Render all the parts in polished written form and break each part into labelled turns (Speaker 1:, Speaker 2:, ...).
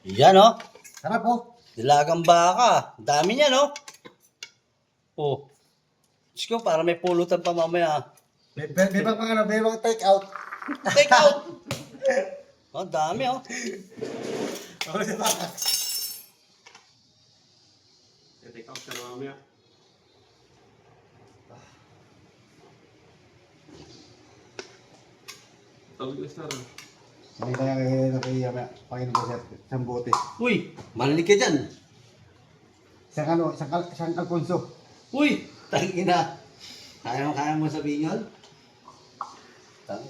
Speaker 1: Yan oh.
Speaker 2: Sarap po.
Speaker 1: Dilagang baka. Dami niya no. Oh. Diyos ko, para may pulutan pa mamaya.
Speaker 2: Bebang pang ano, bebang take out.
Speaker 1: Take out! Oh, dami oh.
Speaker 2: Ako sa baka.
Speaker 3: Take out ka na mamaya. Tawag na star.
Speaker 2: Hindi ka na Panginoon ko sir. Isang bote.
Speaker 1: Uy, marinig ka dyan.
Speaker 2: Isang Alfonso.
Speaker 1: Uy, tangina. Kaya mo sabihin yun?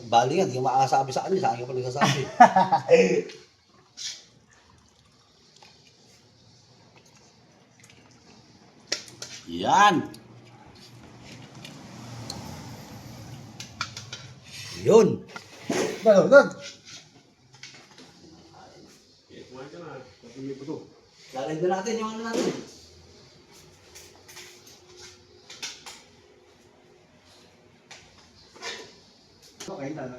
Speaker 1: Bali nga, di ka makakasabi sa kanya. Sa akin ka pa nagsasabi. Yan. Yun.
Speaker 2: Doon.
Speaker 3: Okay, kumain ka na. Patuloy ko to.
Speaker 1: Lalagyan natin yung ano natin.
Speaker 2: Okay na.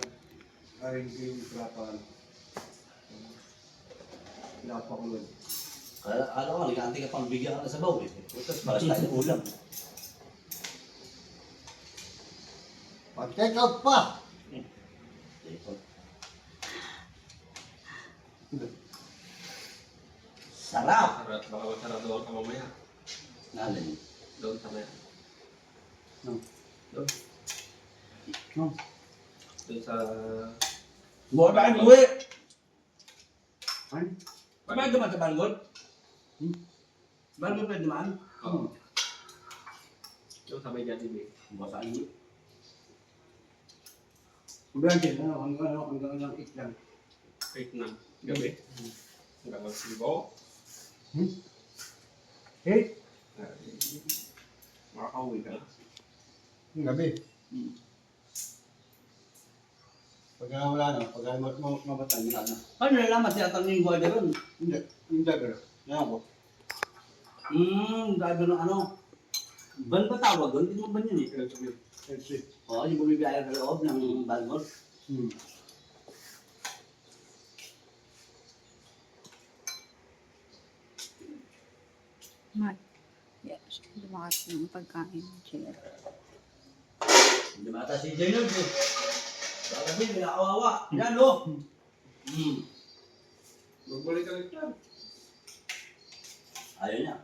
Speaker 2: Aring yung pinapakan. Pinapakulod.
Speaker 1: Alam ko, nag-aantay ka pang bigyan ka na sa baw eh. Tapos para sa tayo ulam.
Speaker 2: Pag-take out pa.
Speaker 1: Sarap!
Speaker 3: Sarap. Baka masarap doon ka mamaya.
Speaker 1: Nalin.
Speaker 3: Doon sa maya.
Speaker 1: No.
Speaker 3: Doon.
Speaker 1: No.
Speaker 3: Doon sa...
Speaker 1: Buwan ba kayo buwi?
Speaker 2: Ano?
Speaker 1: Ba ba duman sa Banggol? Banggol pa duman?
Speaker 3: Oo. Doon sa may Jollibee.
Speaker 1: Basaan mo.
Speaker 2: Brandon, hanggang lang lang.
Speaker 3: Wait na. Gabi. Hanggang ang sibo.
Speaker 2: Eh?
Speaker 3: Makakauwi ka na.
Speaker 2: Gabi. Pagka wala na, pagka mabatan, wala na.
Speaker 1: Ano nalaman siya ang yung guardia ron?
Speaker 2: Hindi, yung dagger. Yan ako.
Speaker 1: Driver ng ano? Ban ba tawag doon? Hindi mo ban yun eh.
Speaker 2: LC.
Speaker 1: Oo, yung bumibiyaya sa loob ng Banggol.
Speaker 4: Mat. Yes. Lumakas ng pagkain. Chair.
Speaker 1: Hindi mata si Jaynab eh. Sabi, pinakawawa. Yan o.
Speaker 3: Magbalik ka lang dyan.
Speaker 1: Ayaw niya.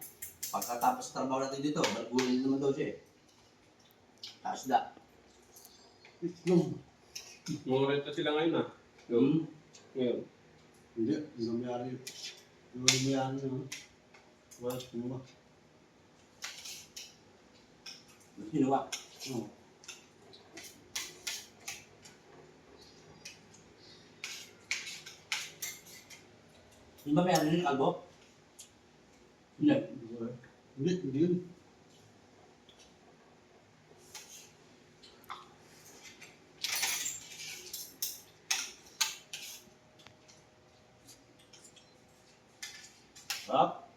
Speaker 1: Pagkatapos sa trabaho natin dito, balgulin naman daw siya eh. Kasda.
Speaker 2: Itlog.
Speaker 3: Mga renta sila ngayon ah. Ngayon.
Speaker 2: Hindi, yung mayari. Yung mayari na. Wala sa kuma.
Speaker 1: Sinuwa.
Speaker 2: Oo.
Speaker 1: Yung ba meron yung kalbo? Hindi.
Speaker 2: Hindi yun.
Speaker 1: Sarap.